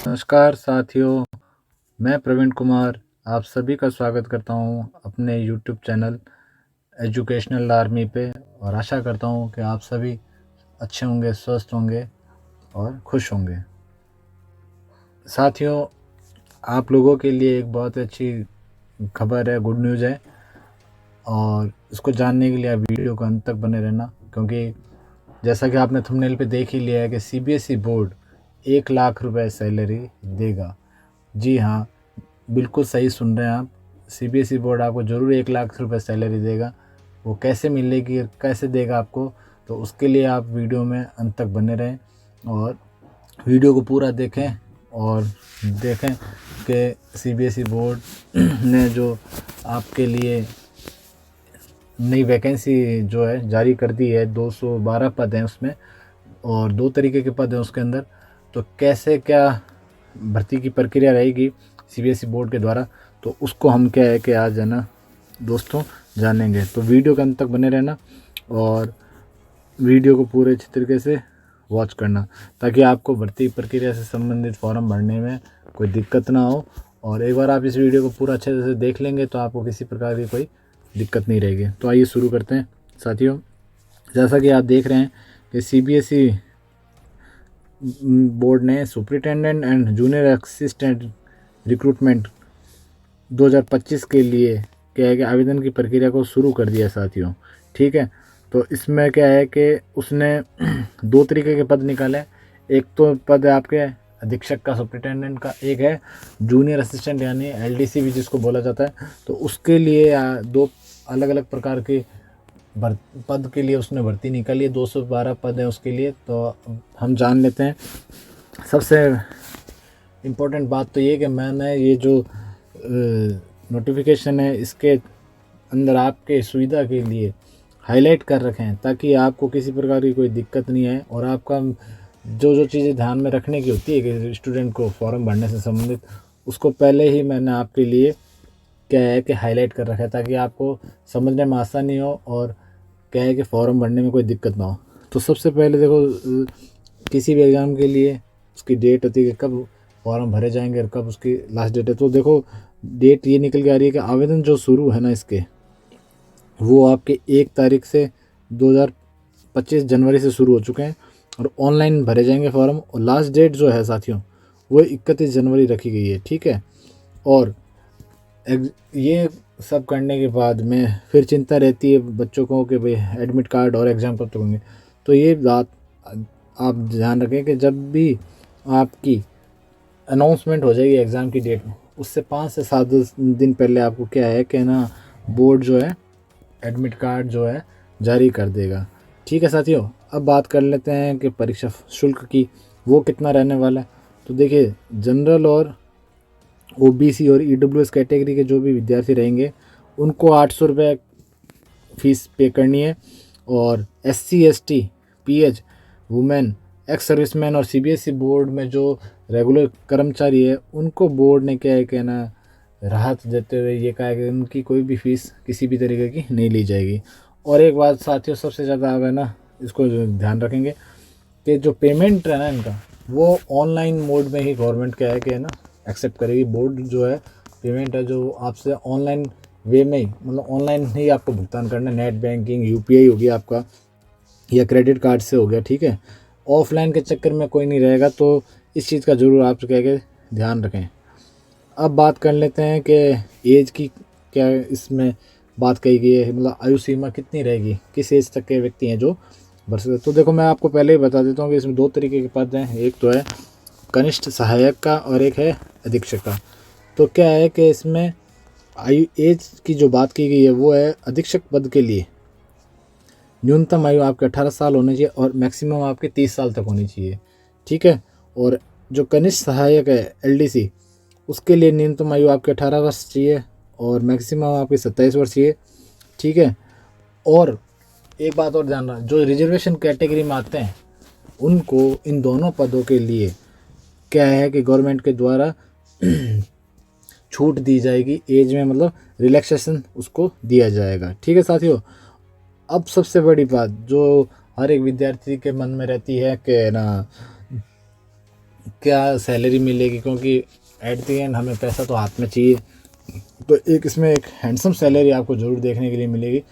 नमस्कार साथियों, मैं प्रवीण कुमार आप सभी का स्वागत करता हूं अपने यूट्यूब चैनल एजुकेशनल आर्मी पे। और आशा करता हूं कि आप सभी अच्छे होंगे, स्वस्थ होंगे और खुश होंगे। साथियों, आप लोगों के लिए एक बहुत अच्छी खबर है, गुड न्यूज़ है। और इसको जानने के लिए आप वीडियो को अंत तक बने रहना, क्योंकि जैसा कि आपने थंबनेल पे देख ही लिया है कि सीबीएसई बोर्ड 1 लाख रुपए सैलरी देगा। जी हाँ, बिल्कुल सही सुन रहे हैं आप। सीबीएसई बोर्ड आपको ज़रूर 1 लाख रुपए सैलरी देगा। वो कैसे मिलेगी, कैसे देगा आपको, तो उसके लिए आप वीडियो में अंत तक बने रहें और वीडियो को पूरा देखें और देखें कि सीबीएसई बोर्ड ने जो आपके लिए नई वैकेंसी जो है जारी कर दी है। 212 पद हैं उसमें और 2 तरीके के पद हैं उसके अंदर। तो कैसे क्या भर्ती की प्रक्रिया रहेगी सीबीएसई बोर्ड के द्वारा, तो उसको हम क्या है कि आज है ना दोस्तों जानेंगे। तो वीडियो के अंत तक बने रहना और वीडियो को पूरे अच्छी तरीके से वॉच करना, ताकि आपको भर्ती प्रक्रिया से संबंधित फॉर्म भरने में कोई दिक्कत ना हो। और एक बार आप इस वीडियो को पूरा अच्छे से देख लेंगे तो आपको किसी प्रकार की कोई दिक्कत नहीं रहेगी। तो आइए शुरू करते हैं साथियों। जैसा कि आप देख रहे हैं कि सीबीएसई बोर्ड ने superintendent and junior assistant recruitment 2025 के लिए क्या है कि आवेदन की प्रक्रिया को शुरू कर दिया साथियों। ठीक है, तो इसमें क्या है कि उसने 2 तरीके के पद निकाले। एक तो पद है आपके अधीक्षक का, सुपरिटेंडेंट का। एक है जूनियर असिस्टेंट यानी एलडीसी भी जिसको बोला जाता है। तो उसके लिए 2 अलग अलग प्रकार के पद के लिए उसने भर्ती निकाली है। 212 पद है उसके लिए। तो हम जान लेते हैं। सबसे इम्पोर्टेंट बात तो ये कि मैंने ये जो नोटिफिकेशन है इसके अंदर आपके सुविधा के लिए हाईलाइट कर रखे हैं, ताकि आपको किसी प्रकार की कोई दिक्कत नहीं आए। और आपका जो चीज़ें ध्यान में रखने की होती है कि स्टूडेंट को फॉर्म भरने से संबंधित, उसको पहले ही मैंने आपके लिए क्या है कि हाईलाइट कर रखा है, ताकि आपको समझने में आसानी हो और क्या है कि फॉर्म भरने में कोई दिक्कत ना हो। तो सबसे पहले देखो, किसी भी एग्ज़ाम के लिए उसकी डेट होती है कि कब फॉर्म भरे जाएंगे और कब उसकी लास्ट डेट है। तो देखो डेट ये निकल के आ रही है कि आवेदन जो शुरू है ना इसके, वो आपके 1 तारीख से 2025 जनवरी से शुरू हो चुके हैं और ऑनलाइन भरे जाएंगे फॉर्म। और लास्ट डेट जो है साथियों वो 31 जनवरी रखी गई है। ठीक है, और ये सब करने के बाद में फिर चिंता रहती है बच्चों को कि भाई एडमिट कार्ड और एग्ज़ाम कब तक होंगे। तो ये बात आप ध्यान रखें कि जब भी आपकी अनाउंसमेंट हो जाएगी एग्ज़ाम की डेट, उससे 5 से 7 दिन पहले आपको क्या है कि ना बोर्ड जो है एडमिट कार्ड जो है जारी कर देगा। ठीक है साथियों, अब बात कर लेते हैं कि परीक्षा शुल्क की, वो कितना रहने वाला है। तो देखिए, जनरल और ओबीसी और ईडब्ल्यूएस कैटेगरी के जो भी विद्यार्थी रहेंगे उनको 800 रुपये फीस पे करनी है। और SC ST pH women ex serviceman और सीबीएसई बोर्ड में जो रेगुलर कर्मचारी है उनको बोर्ड ने क्या है कहना राहत देते हुए ये कहा है कि उनकी कोई भी फीस किसी भी तरीके की नहीं ली जाएगी। और एक बात साथियों, सबसे ज़्यादा आप है ना इसको ध्यान रखेंगे कि जो पेमेंट है ना इनका, वो ऑनलाइन मोड में ही गवर्नमेंट क्या है कि ना एक्सेप्ट करेगी। बोर्ड जो है पेमेंट है जो आपसे ऑनलाइन वे में ही, मतलब ऑनलाइन ही आपको भुगतान करना है। नेट बैंकिंग यूपीआई हो गया आपका या क्रेडिट कार्ड से हो गया। ठीक है, ऑफलाइन के चक्कर में कोई नहीं रहेगा। तो इस चीज़ का ज़रूर आप कह के ध्यान रखें। अब बात कर लेते हैं कि एज की क्या इसमें बात कही गई है, मतलब आयु सीमा कितनी रहेगी, किस एज तक के व्यक्ति हैं जो भर सकते। तो देखो मैं आपको पहले ही बता देता हूँ कि इसमें 2 तरीके के पद हैं। एक तो है कनिष्ठ सहायक का और एक है अधीक्षक का। तो क्या है कि इसमें आयु एज की जो बात की गई है वो है अधीक्षक पद के लिए न्यूनतम आयु आपके 18 साल होनी चाहिए और मैक्सिमम आपके 30 साल तक होनी चाहिए। ठीक है, और जो कनिष्ठ सहायक है एलडीसी, उसके लिए न्यूनतम आयु आपके 18 वर्ष चाहिए और मैक्सिमम आपके 27 वर्ष चाहिए। ठीक है, और एक बात और जानना, जो रिजर्वेशन कैटेगरी में आते हैं उनको इन दोनों पदों के लिए क्या है कि गवर्नमेंट के द्वारा छूट दी जाएगी एज में, मतलब रिलैक्सेशन उसको दिया जाएगा। ठीक है साथियों, अब सबसे बड़ी बात जो हर एक विद्यार्थी के मन में रहती है कि ना क्या सैलरी मिलेगी, क्योंकि एट द एंड हमें पैसा तो हाथ में चाहिए। तो एक इसमें एक हैंडसम सैलरी आपको ज़रूर देखने के लिए मिलेगी।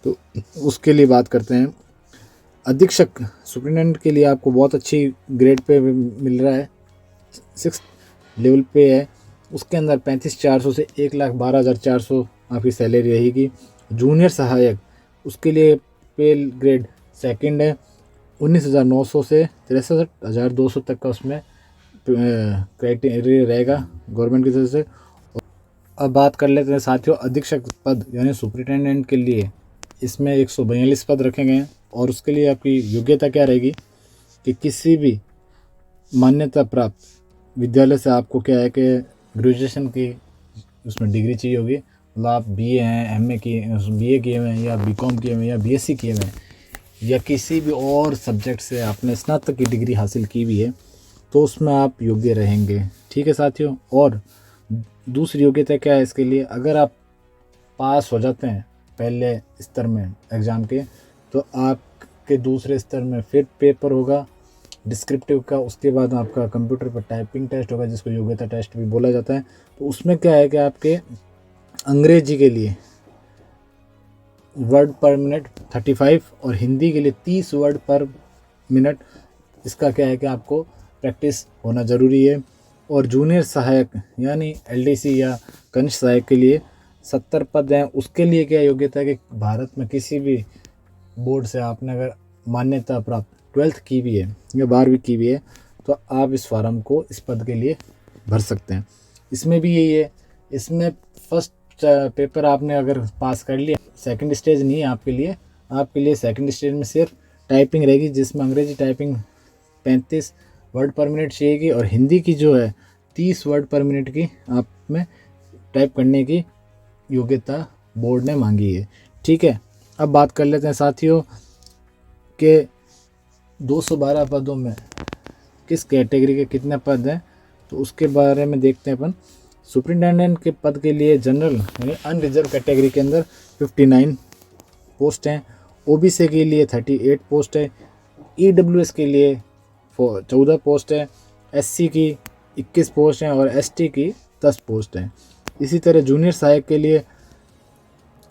तो उसके लिए बात करते हैं। अधीक्षक सुप्रिटेंडेंट के लिए आपको बहुत अच्छी ग्रेड पे मिल रहा है, 6 लेवल पे है। उसके अंदर 35,400 से 1,12,400 आपकी सैलरी रहेगी। जूनियर सहायक उसके लिए पे ग्रेड सेकंड है, 19,900 से 63,200 तक का उसमें क्राइटेरिया रहेगा गवर्नमेंट की तरफ से। अब बात कर लेते हैं साथियों अधीक्षक पद यानी सुप्रिटेंडेंट के लिए। इसमें 142 पद रखे गए हैं और उसके लिए आपकी योग्यता क्या रहेगी कि किसी भी मान्यता प्राप्त विद्यालय से आपको क्या है कि ग्रेजुएशन की उसमें डिग्री चाहिए होगी। मतलब आप बीए हैं, एमए किए, बीए किए हुए हैं या बीकॉम किए हुए हैं या बीएससी किए हुए हैं या किसी भी और सब्जेक्ट से आपने स्नातक की डिग्री हासिल की हुई है, तो उसमें आप योग्य रहेंगे। ठीक है साथियों। और दूसरी योग्यता क्या है इसके लिए, अगर आप पास हो जाते हैं पहले स्तर में एग्ज़ाम के, तो आपके दूसरे स्तर में फिर पेपर होगा डिस्क्रिप्टिव का। उसके बाद आपका कंप्यूटर पर टाइपिंग टेस्ट होगा जिसको योग्यता टेस्ट भी बोला जाता है। तो उसमें क्या है कि आपके अंग्रेजी के लिए वर्ड पर मिनट 35 और हिंदी के लिए 30 वर्ड पर मिनट, इसका क्या है कि आपको प्रैक्टिस होना ज़रूरी है। और जूनियर सहायक यानी एलडीसी या कनिष्ठ सहायक के लिए 70 पद हैं। उसके लिए क्या योग्यता है कि भारत में किसी भी बोर्ड से आपने अगर मान्यता प्राप्त 12th की भी है या 12वीं की भी है, तो आप इस फार्म को इस पद के लिए भर सकते हैं। इसमें भी यही है, इसमें फर्स्ट पेपर आपने अगर पास कर लिया, सेकंड स्टेज नहीं है आपके लिए। आपके लिए सेकंड स्टेज में सिर्फ टाइपिंग रहेगी जिसमें अंग्रेजी टाइपिंग 35 वर्ड पर मिनट चाहिएगी और हिंदी की जो है 30 वर्ड पर मिनट की आप में टाइप करने की योग्यता बोर्ड ने मांगी है। ठीक है। अब बात कर लेते हैं साथियों के 212 पदों में किस कैटेगरी के कितने पद हैं, तो उसके बारे में देखते हैं अपन। सुपरिटेंडेंट के पद के लिए जनरल यानी अनरिजर्व कैटेगरी के अंदर 59 पोस्ट हैं, ओबीसी के लिए 38 पोस्ट है, ईडब्ल्यूएस के लिए 14 पोस्ट है, एससी की 21 पोस्ट हैं और एसटी की 10 पोस्ट हैं। इसी तरह जूनियर सहायक के लिए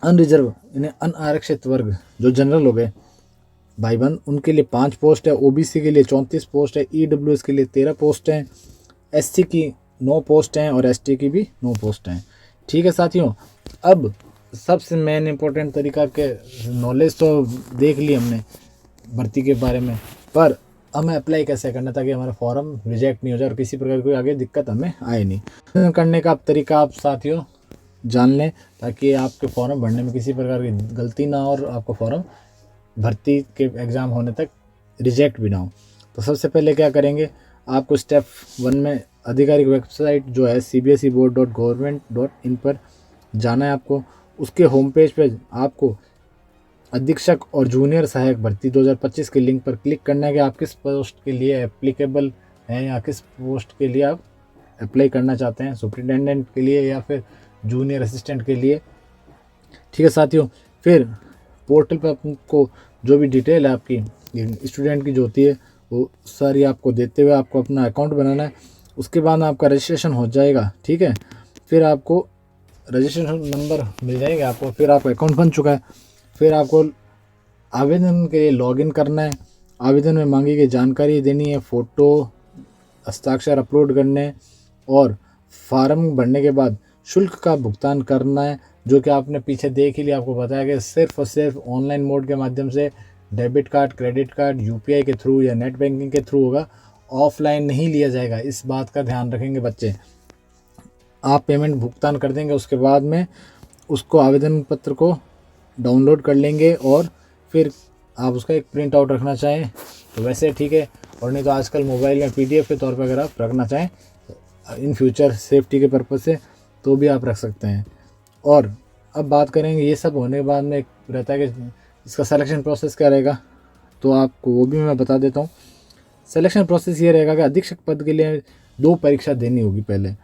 अनरिजर्व यानी अनारक्षित वर्ग जो जनरल हो गए भाईबंद, उनके लिए 5 पोस्ट है, ओबीसी के लिए 34 पोस्ट है, ईडब्ल्यूएस के लिए 13 पोस्ट हैं, एससी की 9 पोस्ट हैं और एसटी की भी 9 पोस्ट हैं। ठीक है साथियों। अब सबसे मेन इम्पोर्टेंट तरीका के नॉलेज तो देख ली हमने भर्ती के बारे में, पर हमें अप्लाई कैसे करना ताकि हमारा फॉर्म रिजेक्ट नहीं हो जाए और किसी प्रकार की आगे दिक्कत हमें आए नहीं। करने का तरीका आप साथियों जान लें ताकि आपके फॉर्म भरने में किसी प्रकार की गलती ना हो और आपका फॉर्म भर्ती के एग्ज़ाम होने तक रिजेक्ट भी ना हो। तो सबसे पहले क्या करेंगे, आपको स्टेप 1 में आधिकारिक वेबसाइट जो है cbseboard.government.in पर जाना है आपको। उसके होम पेज पर आपको अधीक्षक और जूनियर सहायक भर्ती 2025 के लिंक पर क्लिक करना है कि आप किस पोस्ट के लिए एप्लीकेबल हैं या किस पोस्ट के लिए आप अप्लाई करना चाहते हैं, सुपरिटेंडेंट के लिए या फिर जूनियर असिस्टेंट के लिए। ठीक है साथियों। फिर पोर्टल पर आपको जो भी डिटेल है आपकी स्टूडेंट की जो होती है वो सारी आपको देते हुए आपको अपना अकाउंट बनाना है। उसके बाद आपका रजिस्ट्रेशन हो जाएगा। ठीक है। फिर आपको रजिस्ट्रेशन नंबर मिल जाएगा आपको, फिर आपका अकाउंट बन चुका है। फिर आपको आवेदन के लिए लॉगिन करना है। आवेदन में मांगी गई जानकारी देनी है, फ़ोटो, हस्ताक्षर अपलोड करने और फार्म भरने के बाद शुल्क का भुगतान करना है, जो कि आपने पीछे देख ही लिया। आपको बताया कि सिर्फ और सिर्फ ऑनलाइन मोड के माध्यम से debit card, credit card, UPI के थ्रू या नेट बैंकिंग के थ्रू होगा, ऑफलाइन नहीं लिया जाएगा। इस बात का ध्यान रखेंगे बच्चे। आप पेमेंट भुगतान कर देंगे, उसके बाद में उसको आवेदन पत्र को डाउनलोड कर लेंगे और फिर आप उसका एक प्रिंट आउट रखना चाहें तो वैसे ठीक है, और नहीं तो आजकल मोबाइल में पीडीएफ के तौर पर अगर आप रखना चाहें इन फ्यूचर सेफ्टी के पर्पज़ से तो भी आप रख सकते हैं। और अब बात करेंगे ये सब होने के बाद में एक रहता है कि इसका सिलेक्शन प्रोसेस क्या रहेगा, तो आपको वो भी मैं बता देता हूँ। सिलेक्शन प्रोसेस ये रहेगा कि अधीक्षक पद के लिए 2 परीक्षा देनी होगी। पहले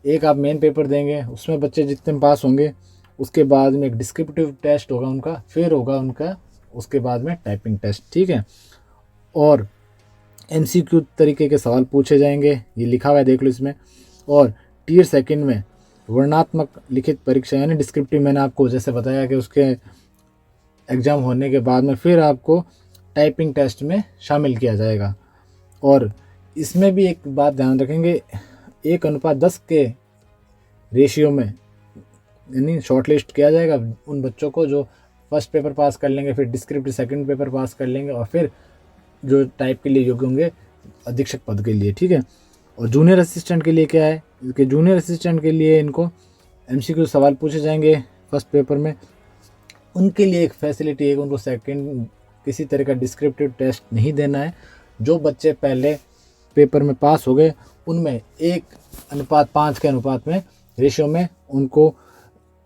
एक आप मेन पेपर देंगे, उसमें बच्चे जितने पास होंगे, उसके बाद में एक डिस्क्रिप्टिव टेस्ट होगा उनका, फिर होगा उनका उसके बाद में टाइपिंग टेस्ट। ठीक है। और MCQ तरीके के सवाल पूछे जाएंगे, ये लिखा हुआ है देख लो इसमें। और टियर सेकंड में वर्णनात्मक लिखित परीक्षा यानी डिस्क्रिप्टिव, मैंने आपको जैसे बताया कि उसके एग्ज़ाम होने के बाद में फिर आपको टाइपिंग टेस्ट में शामिल किया जाएगा। और इसमें भी एक बात ध्यान रखेंगे, 1:10 के रेशियो में यानी शॉर्ट लिस्ट किया जाएगा उन बच्चों को जो फर्स्ट पेपर पास कर लेंगे, फिर डिस्क्रिप्टिव सेकंड पेपर पास कर लेंगे, और फिर जो टाइप के लिए योग्य होंगे अधीक्षक पद के लिए, ठीक है। और जूनियर असिस्टेंट के लिए क्या है कि जूनियर असिस्टेंट के लिए इनको MCQ सवाल पूछे जाएंगे फर्स्ट पेपर में। उनके लिए एक फैसिलिटी है कि उनको सेकंड किसी तरह का डिस्क्रिप्टिव टेस्ट नहीं देना है। जो बच्चे पहले पेपर में पास हो गए उनमें 1:5 के अनुपात में रेशियो में उनको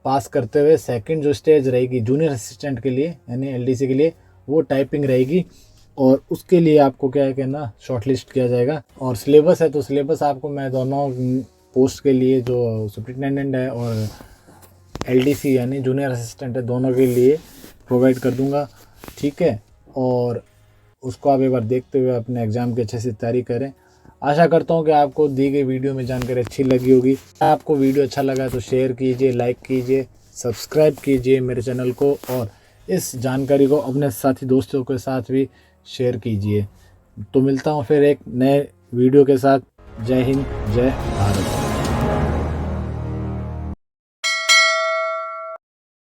पास करते हुए सेकंड जो स्टेज रहेगी जूनियर असिस्टेंट के लिए यानी LDC के लिए, वो टाइपिंग रहेगी। और उसके लिए आपको क्या है कि ना शॉर्ट लिस्ट किया जाएगा। और सिलेबस है तो सिलेबस आपको मैं दोनों पोस्ट के लिए जो सुपरिटेंडेंट है और LDC यानी जूनियर असिस्टेंट है दोनों के लिए प्रोवाइड कर दूंगा, ठीक है। और उसको आप एक बार देखते हुए अपने एग्ज़ाम की अच्छे से तैयारी करें। आशा करता हूँ कि आपको दी गई वीडियो में जानकारी अच्छी लगी होगी। आपको वीडियो अच्छा लगा तो शेयर कीजिए, लाइक कीजिए, सब्सक्राइब कीजिए मेरे चैनल को, और इस जानकारी को अपने साथी दोस्तों के साथ भी शेयर कीजिए। तो मिलता हूँ फिर एक नए वीडियो के साथ। जय हिंद, जय भारत।